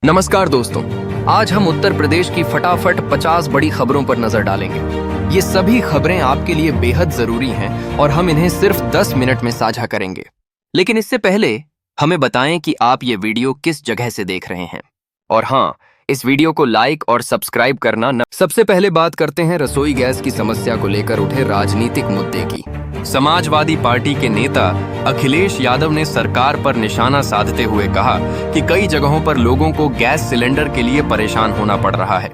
नमस्कार दोस्तों, आज हम उत्तर प्रदेश की फटाफट 50 बड़ी खबरों पर नजर डालेंगे। ये सभी खबरें आपके लिए बेहद जरूरी हैं और हम इन्हें सिर्फ 10 मिनट में साझा करेंगे। लेकिन इससे पहले हमें बताएं कि आप ये वीडियो किस जगह से देख रहे हैं। और हाँ, इस वीडियो को लाइक और सब्सक्राइब करना न। सबसे पहले बात करते हैं रसोई गैस की समस्या को लेकर उठे राजनीतिक मुद्दे की। समाजवादी पार्टी के नेता अखिलेश यादव ने सरकार पर निशाना साधते हुए कहा कि कई जगहों पर लोगों को गैस सिलेंडर के लिए परेशान होना पड़ रहा है।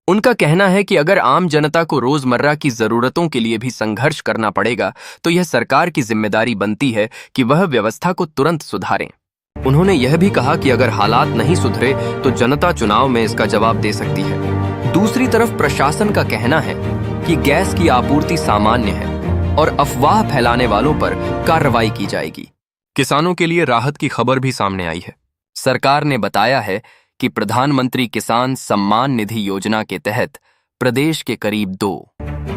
उनका कहना है कि अगर आम जनता को रोजमर्रा की जरूरतों के लिए भी संघर्ष करना पड़ेगा तो यह सरकार की जिम्मेदारी बनती है कि वह व्यवस्था को तुरंत सुधारें। उन्होंने यह भी कहा कि अगर हालात नहीं सुधरे तो जनता चुनाव में इसका जवाब दे सकती है। दूसरी तरफ प्रशासन का कहना है कि गैस की आपूर्ति सामान्य है और अफवाह फैलाने वालों पर कार्रवाई की जाएगी। किसानों के लिए राहत की खबर भी सामने आई है। सरकार ने बताया है कि प्रधानमंत्री किसान सम्मान निधि योजना के तहत प्रदेश के करीब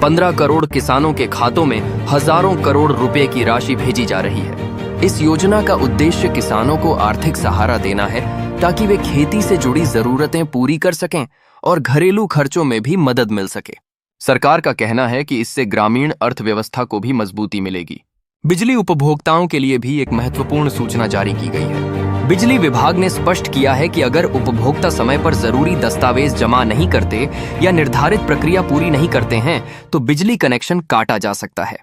15 करोड़ किसानों के खातों में हजारों करोड़ रुपए की राशि भेजी जा रही है। इस योजना का उद्देश्य किसानों को आर्थिक सहारा देना है ताकि वे खेती से जुड़ी जरूरतें पूरी कर सकें और घरेलू खर्चों में भी मदद मिल सके। सरकार का कहना है कि इससे ग्रामीण अर्थव्यवस्था को भी मजबूती मिलेगी। बिजली उपभोक्ताओं के लिए भी एक महत्वपूर्ण सूचना जारी की गई है। बिजली विभाग ने स्पष्ट किया है कि अगर उपभोक्ता समय पर जरूरी दस्तावेज जमा नहीं करते या निर्धारित प्रक्रिया पूरी नहीं करते हैं तो बिजली कनेक्शन काटा जा सकता है।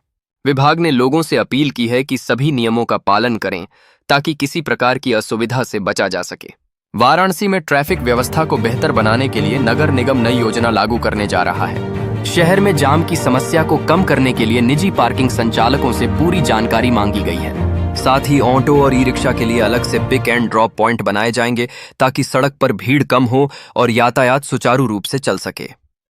विभाग ने लोगों से अपील की है कि सभी नियमों का पालन करें ताकि किसी प्रकार की असुविधा से बचा जा सके। वाराणसी में ट्रैफिक व्यवस्था को बेहतर बनाने के लिए नगर निगम नई योजना लागू करने जा रहा है। शहर में जाम की समस्या को कम करने के लिए निजी पार्किंग संचालकों से पूरी जानकारी मांगी गई है। साथ ही ऑटो और ई रिक्शा के लिए अलग से पिक एंड ड्रॉप पॉइंट बनाए जाएंगे ताकि सड़क पर भीड़ कम हो और यातायात सुचारू रूप से चल सके।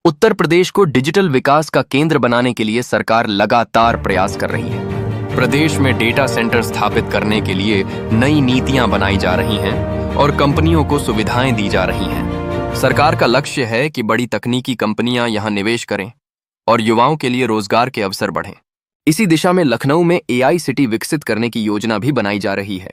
उत्तर प्रदेश को डिजिटल विकास का केंद्र बनाने के लिए सरकार लगातार प्रयास कर रही है। प्रदेश में डेटा सेंटर स्थापित करने के लिए नई नीतियां बनाई जा रही हैं और कंपनियों को सुविधाएं दी जा रही हैं। सरकार का लक्ष्य है कि बड़ी तकनीकी कंपनियां यहां निवेश करें और युवाओं के लिए रोजगार के अवसर बढ़ें। इसी दिशा में लखनऊ में AI सिटी विकसित करने की योजना भी बनाई जा रही है।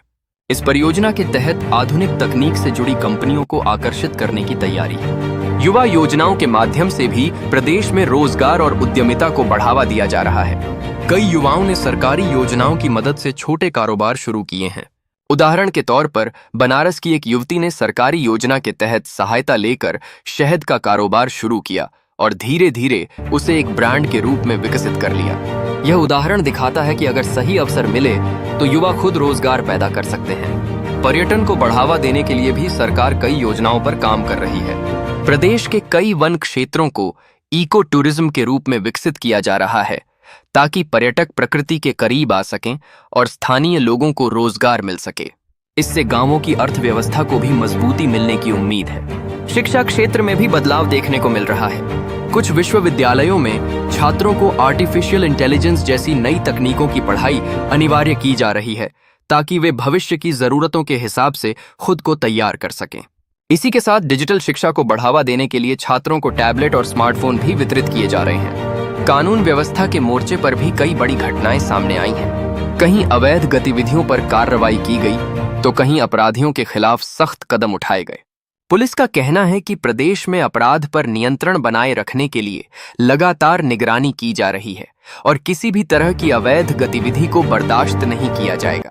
इस परियोजना के तहत आधुनिक तकनीक से जुड़ी कंपनियों को आकर्षित करने की तैयारी है। युवा योजनाओं के माध्यम से भी प्रदेश में रोजगार और उद्यमिता को बढ़ावा दिया जा रहा है। कई युवाओं ने सरकारी योजनाओं की मदद से छोटे कारोबार शुरू किए हैं। उदाहरण के तौर पर बनारस की एक युवती ने सरकारी योजना के तहत सहायता लेकर शहद का कारोबार शुरू किया और धीरे धीरे उसे एक ब्रांड के रूप में विकसित कर लिया। यह उदाहरण दिखाता है कि अगर सही अवसर मिले तो युवा खुद रोजगार पैदा कर सकते हैं। पर्यटन को बढ़ावा देने के लिए भी सरकार कई योजनाओं पर काम कर रही है। प्रदेश के कई वन क्षेत्रों को इको टूरिज्म के रूप में विकसित किया जा रहा है ताकि पर्यटक प्रकृति के करीब आ सकें और स्थानीय लोगों को रोजगार मिल सके। इससे गांवों की अर्थव्यवस्था को भी मजबूती मिलने की उम्मीद है। शिक्षा क्षेत्र में भी बदलाव देखने को मिल रहा है। कुछ विश्वविद्यालयों में छात्रों को आर्टिफिशियल इंटेलिजेंस जैसी नई तकनीकों की पढ़ाई अनिवार्य की जा रही है ताकि वे भविष्य की जरूरतों के हिसाब से खुद को तैयार कर सकें। इसी के साथ डिजिटल शिक्षा को बढ़ावा देने के लिए छात्रों को टैबलेट और स्मार्टफोन भी वितरित किए जा रहे हैं। कानून व्यवस्था के मोर्चे पर भी कई बड़ी घटनाएं सामने आई हैं। कहीं अवैध गतिविधियों पर कार्रवाई की गई तो कहीं अपराधियों के खिलाफ सख्त कदम उठाए गए। पुलिस का कहना है कि प्रदेश में अपराध पर नियंत्रण बनाए रखने के लिए लगातार निगरानी की जा रही है और किसी भी तरह की अवैध गतिविधि को बर्दाश्त नहीं किया जाएगा।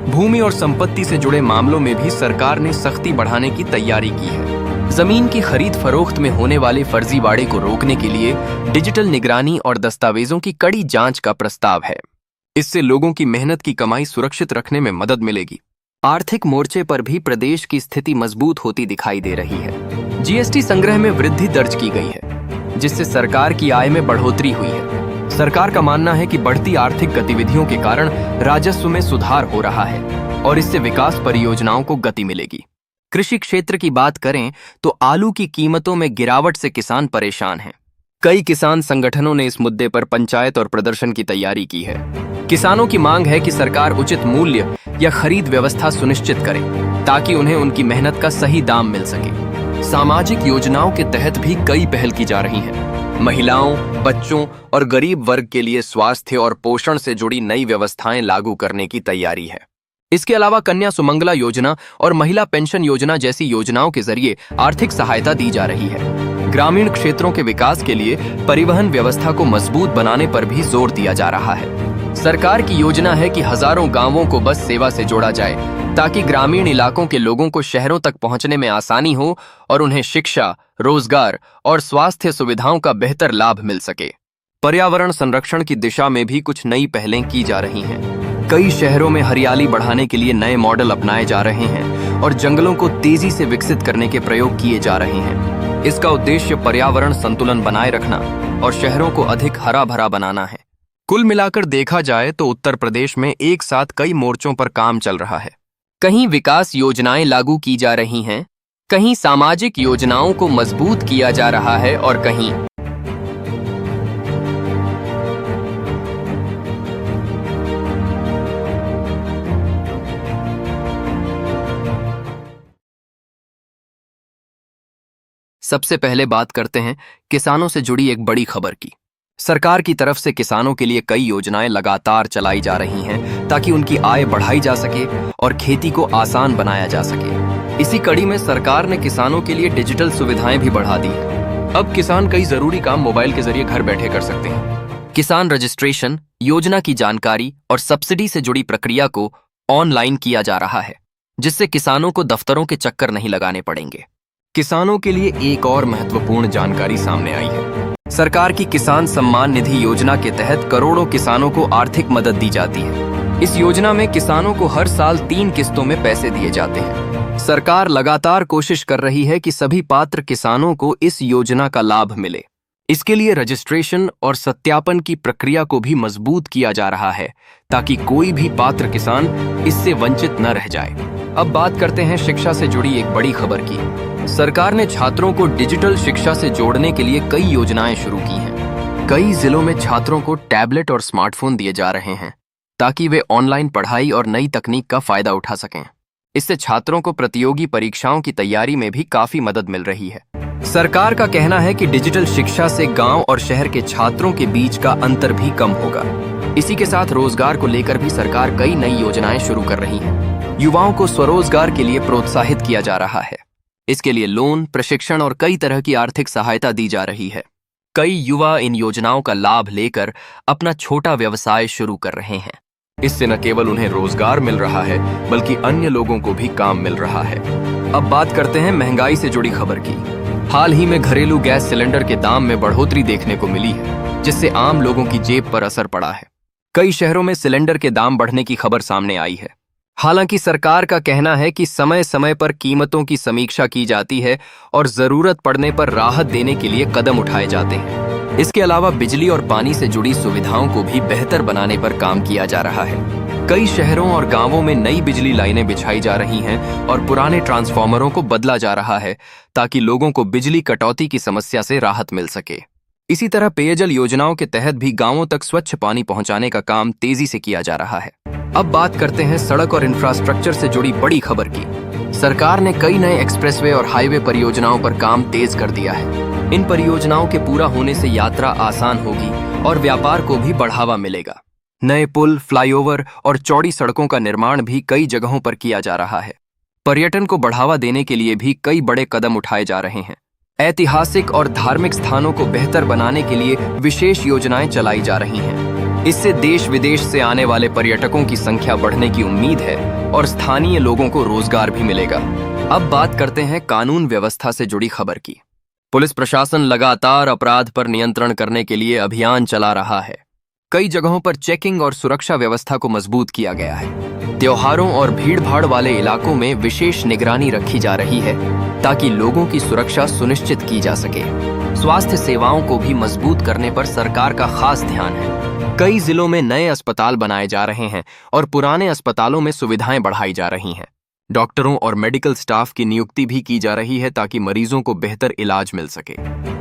भूमि और संपत्ति से जुड़े मामलों में भी सरकार ने सख्ती बढ़ाने की तैयारी की है। जमीन की खरीद फरोख्त में होने वाले फर्जीवाड़े को रोकने के लिए डिजिटल निगरानी और दस्तावेजों की कड़ी जांच का प्रस्ताव है। इससे लोगों की मेहनत की कमाई सुरक्षित रखने में मदद मिलेगी। आर्थिक मोर्चे पर भी प्रदेश की स्थिति मजबूत होती दिखाई दे रही है। GST संग्रह में वृद्धि दर्ज की गई है जिससे सरकार की आय में बढ़ोतरी हुई है। सरकार का मानना है कि बढ़ती आर्थिक गतिविधियों के कारण राजस्व में सुधार हो रहा है और इससे विकास परियोजनाओं को गति मिलेगी। कृषि क्षेत्र की बात करें तो आलू की कीमतों में गिरावट से किसान परेशान हैं। कई किसान संगठनों ने इस मुद्दे पर पंचायत और प्रदर्शन की तैयारी की है। किसानों की मांग है कि सरकार उचित मूल्य या खरीद व्यवस्था सुनिश्चित करे ताकि उन्हें उनकी मेहनत का सही दाम मिल सके। सामाजिक योजनाओं के तहत भी कई पहल की जा रही हैं। महिलाओं, बच्चों और गरीब वर्ग के लिए स्वास्थ्य और पोषण से जुड़ी नई व्यवस्थाएं लागू करने की तैयारी है। इसके अलावा कन्या सुमंगला योजना और महिला पेंशन योजना जैसी योजनाओं के जरिए आर्थिक सहायता दी जा रही है। ग्रामीण क्षेत्रों के विकास के लिए परिवहन व्यवस्था को मजबूत बनाने पर भी जोर दिया जा रहा है। सरकार की योजना है कि हजारों गांवों को बस सेवा से जोड़ा जाए ताकि ग्रामीण इलाकों के लोगों को शहरों तक पहुंचने में आसानी हो और उन्हें शिक्षा, रोजगार और स्वास्थ्य सुविधाओं का बेहतर लाभ मिल सके। पर्यावरण संरक्षण की दिशा में भी कुछ नई पहलें की जा रही हैं। कई शहरों में हरियाली बढ़ाने के लिए नए मॉडल अपनाए जा रहे हैं और जंगलों को तेजी से विकसित करने के प्रयोग किए जा रहे हैं। इसका उद्देश्य पर्यावरण संतुलन बनाए रखना और शहरों को अधिक हरा भरा बनाना है। कुल मिलाकर देखा जाए तो उत्तर प्रदेश में एक साथ कई मोर्चों पर काम चल रहा है। कहीं विकास योजनाएं लागू की जा रही हैं, कहीं सामाजिक योजनाओं को मजबूत किया जा रहा है और कहीं सबसे पहले बात करते हैं किसानों से जुड़ी एक बड़ी खबर की। सरकार की तरफ से किसानों के लिए कई योजनाएं लगातार चलाई जा रही हैं ताकि उनकी आय बढ़ाई जा सके और खेती को आसान बनाया जा सके। इसी कड़ी में सरकार ने किसानों के लिए डिजिटल सुविधाएं भी बढ़ा दी हैं। अब किसान कई जरूरी काम मोबाइल के जरिए घर बैठे कर सकते हैं। किसान रजिस्ट्रेशन, योजना की जानकारी और सब्सिडी से जुड़ी प्रक्रिया को ऑनलाइन किया जा रहा है, जिससे किसानों को दफ्तरों के चक्कर नहीं लगाने पड़ेंगे। किसानों के लिए एक और महत्वपूर्ण जानकारी सामने आई है। सरकार की किसान सम्मान निधि योजना के तहत करोड़ों किसानों को आर्थिक मदद दी जाती है। इस योजना में किसानों को हर साल 3 किस्तों में पैसे दिए जाते हैं। सरकार लगातार कोशिश कर रही है कि सभी पात्र किसानों को इस योजना का लाभ मिले। इसके लिए रजिस्ट्रेशन और सत्यापन की प्रक्रिया को भी मजबूत किया जा रहा है ताकि कोई भी पात्र किसान इससे वंचित न रह जाए। अब बात करते हैं शिक्षा से जुड़ी एक बड़ी खबर की। सरकार ने छात्रों को डिजिटल शिक्षा से जोड़ने के लिए कई योजनाएं शुरू की हैं। कई जिलों में छात्रों को टैबलेट और स्मार्टफोन दिए जा रहे हैं ताकि वे ऑनलाइन पढ़ाई और नई तकनीक का फायदा उठा सकें। इससे छात्रों को प्रतियोगी परीक्षाओं की तैयारी में भी काफी मदद मिल रही है। सरकार का कहना है कि डिजिटल शिक्षा से गांव और शहर के छात्रों के बीच का अंतर भी कम होगा। इसी के साथ रोजगार को लेकर भी सरकार कई नई योजनाएं शुरू कर रही है। युवाओं को स्वरोजगार के लिए प्रोत्साहित किया जा रहा है। इसके लिए लोन, प्रशिक्षण और कई तरह की आर्थिक सहायता दी जा रही है। कई युवा इन योजनाओं का लाभ लेकर अपना छोटा व्यवसाय शुरू कर रहे हैं। इससे न केवल उन्हें रोजगार मिल रहा है बल्कि अन्य लोगों को भी काम मिल रहा है। अब बात करते हैं महंगाई से जुड़ी खबर की। हाल ही में घरेलू गैस सिलेंडर के दाम में बढ़ोतरी देखने को मिली है, जिससे आम लोगों की जेब पर असर पड़ा है। कई शहरों में सिलेंडर के दाम बढ़ने की खबर सामने आई है। हालांकि सरकार का कहना है कि समय समय पर कीमतों की समीक्षा की जाती है और जरूरत पड़ने पर राहत देने के लिए कदम उठाए जाते हैं। इसके अलावा बिजली और पानी से जुड़ी सुविधाओं को भी बेहतर बनाने पर काम किया जा रहा है। कई शहरों और गांवों में नई बिजली लाइनें बिछाई जा रही हैं और पुराने ट्रांसफार्मरों को बदला जा रहा है ताकि लोगों को बिजली कटौती की समस्या से राहत मिल सके। इसी तरह पेयजल योजनाओं के तहत भी गांवों तक स्वच्छ पानी पहुंचाने का काम तेजी से किया जा रहा है। अब बात करते हैं सड़क और इंफ्रास्ट्रक्चर से जुड़ी बड़ी खबर की। सरकार ने कई नए एक्सप्रेसवे और हाईवे परियोजनाओं पर काम तेज कर दिया है। इन परियोजनाओं के पूरा होने से यात्रा आसान होगी और व्यापार को भी बढ़ावा मिलेगा। नए पुल, फ्लाईओवर और चौड़ी सड़कों का निर्माण भी कई जगहों पर किया जा रहा है। पर्यटन को बढ़ावा देने के लिए भी कई बड़े कदम उठाए जा रहे हैं। ऐतिहासिक और धार्मिक स्थानों को बेहतर बनाने के लिए विशेष योजनाएं चलाई जा रही हैं। इससे देश विदेश से आने वाले पर्यटकों की संख्या बढ़ने की उम्मीद है और स्थानीय लोगों को रोजगार भी मिलेगा। अब बात करते हैं कानून व्यवस्था से जुड़ी खबर की। पुलिस प्रशासन लगातार अपराध पर नियंत्रण करने के लिए अभियान चला रहा है। कई जगहों पर चेकिंग और सुरक्षा व्यवस्था को मजबूत किया गया है। त्योहारों और भीड़भाड़ वाले इलाकों में विशेष निगरानी रखी जा रही है ताकि लोगों की सुरक्षा सुनिश्चित की जा सके। स्वास्थ्य सेवाओं को भी मजबूत करने पर सरकार का खास ध्यान है। कई जिलों में नए अस्पताल बनाए जा रहे हैं और पुराने अस्पतालों में सुविधाएं बढ़ाई जा रही हैं। डॉक्टरों और मेडिकल स्टाफ की नियुक्ति भी की जा रही है ताकि मरीजों को बेहतर इलाज मिल सके।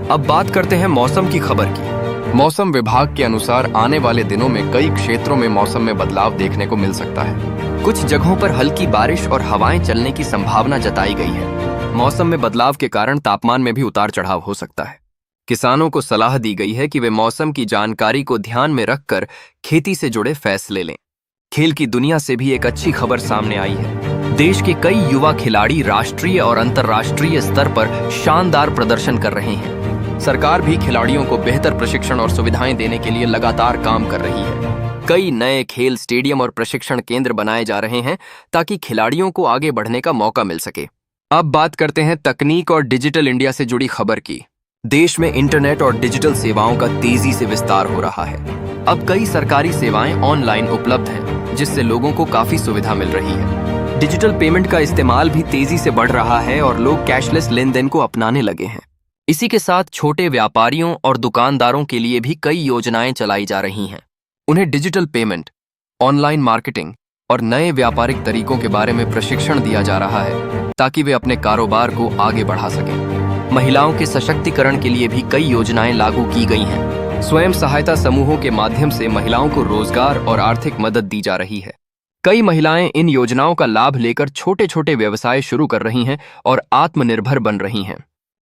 अब बात करते हैं मौसम की खबर की। मौसम विभाग के अनुसार आने वाले दिनों में कई क्षेत्रों में मौसम में बदलाव देखने को मिल सकता है। कुछ जगहों पर हल्की बारिश और हवाएं चलने की संभावना जताई गई है। मौसम में बदलाव के कारण तापमान में भी उतार चढ़ाव हो सकता है। किसानों को सलाह दी गई है कि वे मौसम की जानकारी को ध्यान में रखकर खेती से जुड़े फैसले लें। खेल की दुनिया से भी एक अच्छी खबर सामने आई है। देश के कई युवा खिलाड़ी राष्ट्रीय और अंतर्राष्ट्रीय स्तर पर शानदार प्रदर्शन कर रहे हैं। सरकार भी खिलाड़ियों को बेहतर प्रशिक्षण और सुविधाएं देने के लिए लगातार काम कर रही है। कई नए खेल स्टेडियम और प्रशिक्षण केंद्र बनाए जा रहे हैं ताकि खिलाड़ियों को आगे बढ़ने का मौका मिल सके। अब बात करते हैं तकनीक और डिजिटल इंडिया से जुड़ी खबर की। देश में इंटरनेट और डिजिटल सेवाओं का तेजी से विस्तार हो रहा है। अब कई सरकारी सेवाएं ऑनलाइन उपलब्ध हैं, जिससे लोगों को काफी सुविधा मिल रही है। डिजिटल पेमेंट का इस्तेमाल भी तेजी से बढ़ रहा है और लोग कैशलेस लेन देन को अपनाने लगे हैं। इसी के साथ छोटे व्यापारियों और दुकानदारों के लिए भी कई योजनाएं चलाई जा रही हैं। उन्हें डिजिटल पेमेंट, ऑनलाइन मार्केटिंग और नए व्यापारिक तरीकों के बारे में प्रशिक्षण दिया जा रहा है ताकि वे अपने कारोबार को आगे बढ़ा सकें। महिलाओं के सशक्तिकरण के लिए भी कई योजनाएं लागू की गई हैं। स्वयं सहायता समूहों के माध्यम से महिलाओं को रोजगार और आर्थिक मदद दी जा रही है। कई महिलाएं इन योजनाओं का लाभ लेकर छोटे छोटे व्यवसाय शुरू कर रही हैं और आत्मनिर्भर बन रही हैं।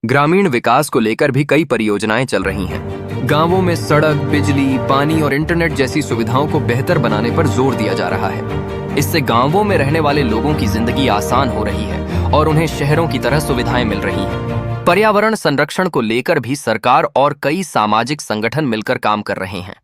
ग्रामीण विकास को लेकर भी कई परियोजनाएं चल रही हैं। गांवों में सड़क, बिजली, पानी और इंटरनेट जैसी सुविधाओं को बेहतर बनाने पर जोर दिया जा रहा है। इससे गांवों में रहने वाले लोगों की जिंदगी आसान हो रही है और उन्हें शहरों की तरह सुविधाएं मिल रही हैं। पर्यावरण संरक्षण को लेकर भी सरकार और कई सामाजिक संगठन मिलकर काम कर रहे हैं।